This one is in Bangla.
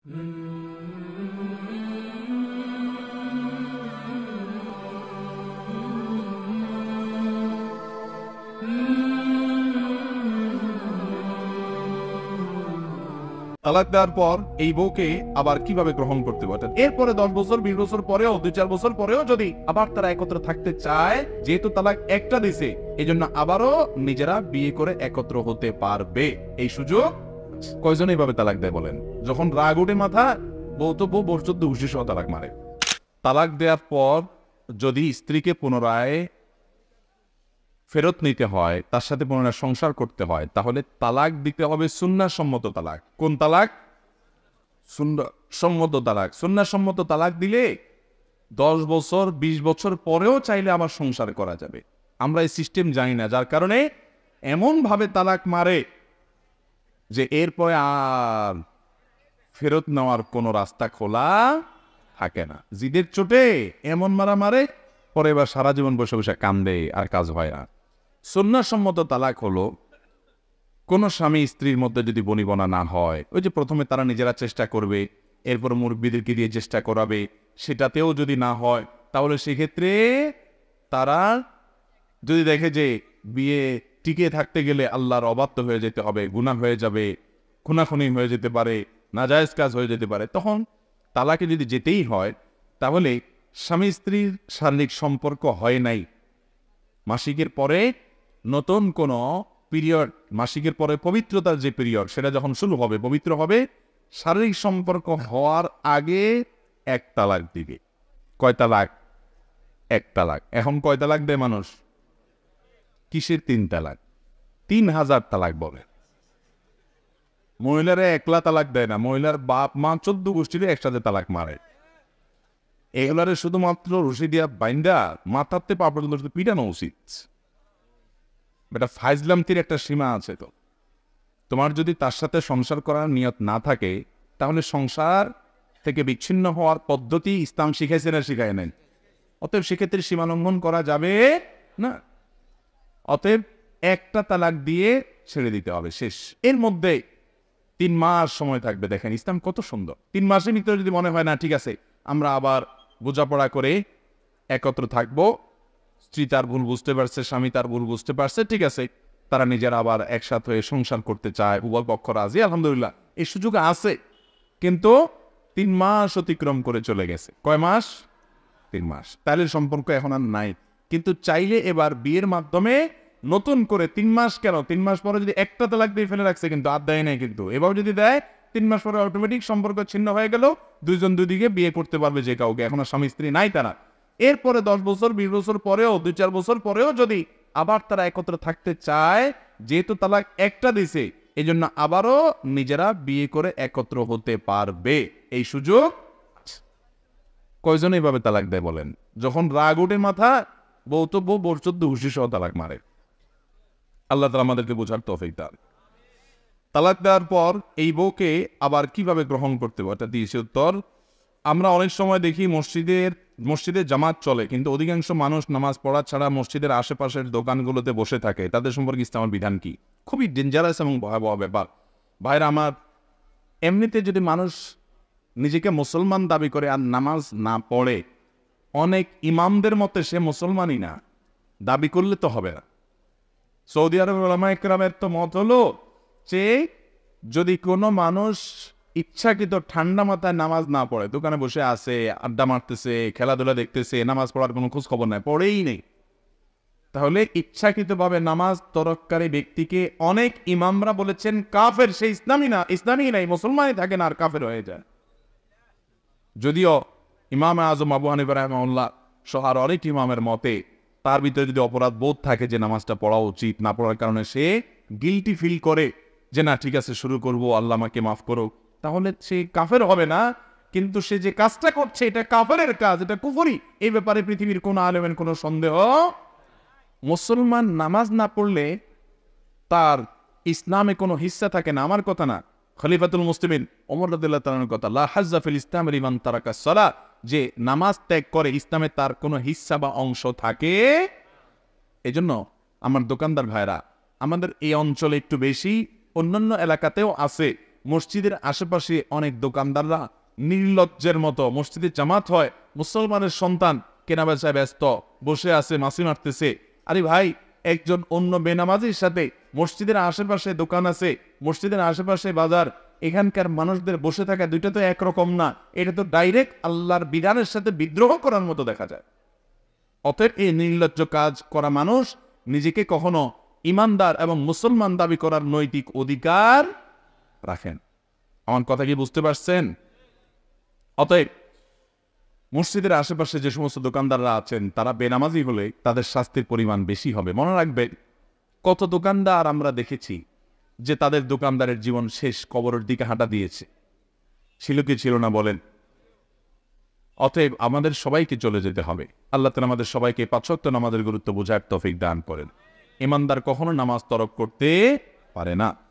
তালাক দেওয়ার পর এই বউকে আবার কিভাবে গ্রহণ করতে পারে? এরপরে 10 বছর 20 বছর পরেও 2-4 বছর পরেও যদি আবার তারা একত্র থাকতে চায়, যেহেতু তালাক একটা দিছে, এই জন্য আবারও নিজেরা বিয়ে করে একত্র হতে পারবে। এই সুযোগ কয়জন এইভাবে তালাক দেয় বলেন? যখন রাগ উঠে মাথা, বউ তো বউ বর্ষদ ঘুষি সহ তালাক মারে। তালাক দেওয়ার পর যদি স্ত্রীকে পুনরায় ফেরত নিতে হয়, তার সাথে পুনরায় সংসার করতে হয়, তাহলে তালাক দিতে হবে সুন্নাহসম্মত তালাক। কোন তালাক? সুন্নাহসম্মত তালাক। সুন্নাহসম্মত তালাক দিলে 10 বছর 20 বছর পরেও চাইলে আবার সংসার করা যাবে। আমরা এই সিস্টেম জানি না, যার কারণে এমন ভাবে তালাক মারে যে এরপরে আর ফেরত নেওয়ার কোনো রাস্তা খোলা থাকে না। জিদের চোটে এমন মারা মারে, পরে এবার সারা জীবন বসে বসে কান্দে, আর কাজ হয় না। সুন্নাহসম্মত তালাক হলো কোন স্বামী স্ত্রীর মধ্যে যদি বনিবনা না হয়, ওই যে প্রথমে তারা নিজেরা চেষ্টা করবে, এরপর মুরব্বিদেরকে দিয়ে চেষ্টা করাবে, সেটাতেও যদি না হয়, তাহলে সেক্ষেত্রে তারা যদি দেখে যে বিয়ে টিকে থাকতে গেলে আল্লাহর অবাধ্য হয়ে যেতে হবে, গুনাহ হয়ে যাবে, খুনাখুনি হয়ে যেতে পারে, নাজায়েজ কাজ হয়ে যেতে পারে, তখন তালাকে যদি যেতেই হয়, তাহলে স্বামী স্ত্রীর শারীরিক সম্পর্ক হয় নাই, মাসিকের পরে নতুন কোন পিরিয়ড, মাসিকের পরে পবিত্রতার যে পিরিয়ড সেটা যখন শুরু হবে, পবিত্র হবে, শারীরিক সম্পর্ক হওয়ার আগে এক তালাক দিবে। কয় তালাক? এক তালাক। এখন কয় তালাক দেয় মানুষ? কিসের 3 তালাক? 3000 তালাক বলে। মহিলারা একলা তালাক দেয় না, মহিলার বাপ মা 14 গোষ্ঠীর একসাথে তালাক মারে। এগুলারে শুধুমাত্র রশি দিয়া বাইন্দা মাথাতে পা পর্যন্ত পিটানো উচিত। এটা ফাইজলামতির একটা সীমা আছে। তো তোমার যদি তার সাথে সংসার করার নিয়ত না থাকে, তাহলে সংসার থেকে বিচ্ছিন্ন হওয়ার পদ্ধতি ইসলাম শিখাইছে না শিখায় নাই? অতএব সেক্ষেত্রে সীমা লঙ্ঘন করা যাবে না। অতএব একটা তালাক দিয়ে ছেড়ে দিতে হবে, শেষ। এর মধ্যে 3 মাস সময় থাকবে। দেখেন ইসলাম কত সুন্দর। 3 মাসের ভিতরে যদি মনে হয় না ঠিক আছে, আমরা আবার বোঝাপড়া করে একত্র থাকবো, স্ত্রী তার ভুল বুঝতে পারছে, স্বামী তার ভুল বুঝতে পারছে, ঠিক আছে, তারা নিজেরা আবার একসাথে হয়ে সংসার করতে চায়, উভয় পক্ষ রাজি, আলহামদুলিল্লাহ, এই সুযোগ আছে। কিন্তু 3 মাস অতিক্রম করে চলে গেছে। কয় মাস? 3 মাস। তাহলে সম্পর্ক এখন আর নাই। কিন্তু চাইলে এবার বিয়ের মাধ্যমে নতুন করে 3 মাস কেন, 3 মাস পরে যদি একটা তালাক দিয়ে ফেলে রাখছে, কিন্তু আর দেয় নাই, কিন্তু এবার যদি দেয় 3 মাস পরে অটোমেটিক সম্পর্ক ছিন্ন হয়ে গেল, দুইজন দুদিকে বিয়ে করতে পারবে যে কাউকে, এখন আর স্বামী স্ত্রী নাই তারা। এরপরে 10 বছর 20 বছর পরেও, 2-4 বছর পরেও যদি আবার তারা একত্র থাকতে চায়, যেহেতু তালাক একটা দিছে, এই জন্য আবারও নিজেরা বিয়ে করে একত্র হতে পারবে। এই সুযোগ কয়জন এইভাবে তালাক দেয় বলেন? যখন রাগ উঠে মাথা, বউ তো বউ বর্ষদ ঘুষি সহ তালাক মারে। আল্লাহ তাআলা আমাদেরকে বোঝার তৌফিক দান। তালাক দেওয়ার পর এই বউকে আবার কিভাবে গ্রহণ করতে হবে, এটা দিয়েছে উত্তর। আমরা অনেক সময় দেখি মসজিদে জামাত চলে, কিন্তু অধিকাংশ মানুষ নামাজ পড়া ছাড়া মসজিদের আশেপাশের দোকানগুলোতে বসে থাকে। তাদের সম্পর্কে ইসলামের বিধান কি? খুবই ডেঞ্জারাস এবং ভয়াবহ ব্যাপার। ভাইরা আমার, এমনিতে যদি মানুষ নিজেকে মুসলমান দাবি করে আর নামাজ না পড়ে, অনেক ইমামদের মতে সে মুসলমানই না, দাবি করলে তো হবে না। সৌদি আরব উলামায়ে কেরামের তো মত হলো যে যদি কোনো মানুষ ইচ্ছাকৃত ঠান্ডা মাথায় নামাজ না পড়ে, দোকানে বসে আছে, আড্ডা মারতেছে, খেলাধুলা দেখতেছে, নামাজ পড়ার কোনো খোঁজ খবর নাই, পড়েই নেই, তাহলে ইচ্ছাকৃতভাবে নামাজ তরককারী ব্যক্তিকে অনেক ইমামরা বলেছেন কাফের। সে ইসলামই নাই, মুসলমানই থাকে না, আর কাফের হয়ে যায়। যদিও ইমাম আজম আবু হানিফা রাহিমাহুল্লাহ সহ আর অনেক ইমামের মতে তার ভিতরে যদি অপরাধ বোধ থাকে যে নামাজটা পড়া উচিত, না পড়ার কারণে সে গিলটি ফিল করে যে না ঠিক আছে শুরু করব, আল্লাহ আমাকে মাফ করো, তাহলে সে কাফের হবে না। কিন্তু সে যে কাজটা করছে এটা কাফেরের কাজ, এটা কুফরি। এই ব্যাপারে পৃথিবীর কোন আলেমের কোনো সন্দেহ। মুসলমান নামাজ না পড়লে তার ইসলামে কোনো হিস্সা থাকে না, আমার কথা না, খলিফাতুল মুসলিমিন ওমর রাদিয়াল্লাহু তাআলার কথা, লা হাজ্জা ফিল ইসলাম লিমান তারাকা সালাহ, যে নামাজ ত্যাগ করে ইসলামে তার কোনো হিস্সা বা অংশ থাকে। এজন্য আমার দোকানদার ভাইরা, আমাদের এই অঞ্চলে একটু বেশি, অন্যান্য এলাকাতেও আছে, মসজিদের আশেপাশে অনেক দোকানদাররা নির্লজ্জের মতো মসজিদে জামাত হয়, মুসলমানের সন্তান কেনাবেচায় ব্যস্ত, বসে আছে, মাছি মারতেছে। আরে ভাই, একজন অন্য বেনামাজির সাথে মসজিদের আশেপাশে দোকান আছে, মসজিদের আশেপাশে বাজার, এখানকার মানুষদের বসে থাকা দুইটা তো একরকম না। এটা তো ডাইরেক্ট আল্লাহর বিধানের সাথে বিদ্রোহ করার মতো দেখা যায়। অতএব এই নির্লজ্জ কাজ করা মানুষ নিজেকে কখনো ইমানদার এবং মুসলমান দাবি করার নৈতিক অধিকার রাখেন। আমার কথা কি বুঝতে পারছেন? অতএব মসজিদের আশেপাশে যে সমস্ত দোকানদাররা আছেন তারা বেনামাজি হলে তাদের শাস্তির পরিমাণ বেশি হবে। মনে রাখবেন, কত দোকানদার আমরা দেখেছি যে তাদের দোকানদারের জীবন শেষ কবরের দিকে হাঁটা দিয়েছে। ছিল কি ছিল না বলেন? অতএব আমাদের সবাইকে চলে যেতে হবে। আল্লাহ তাআলা আমাদের সবাইকে ৫ ওয়াক্ত নামাজের গুরুত্ব বোঝার তৌফিক দান করেন। ইমানদার কখনো নামাজ তরক করতে পারে না।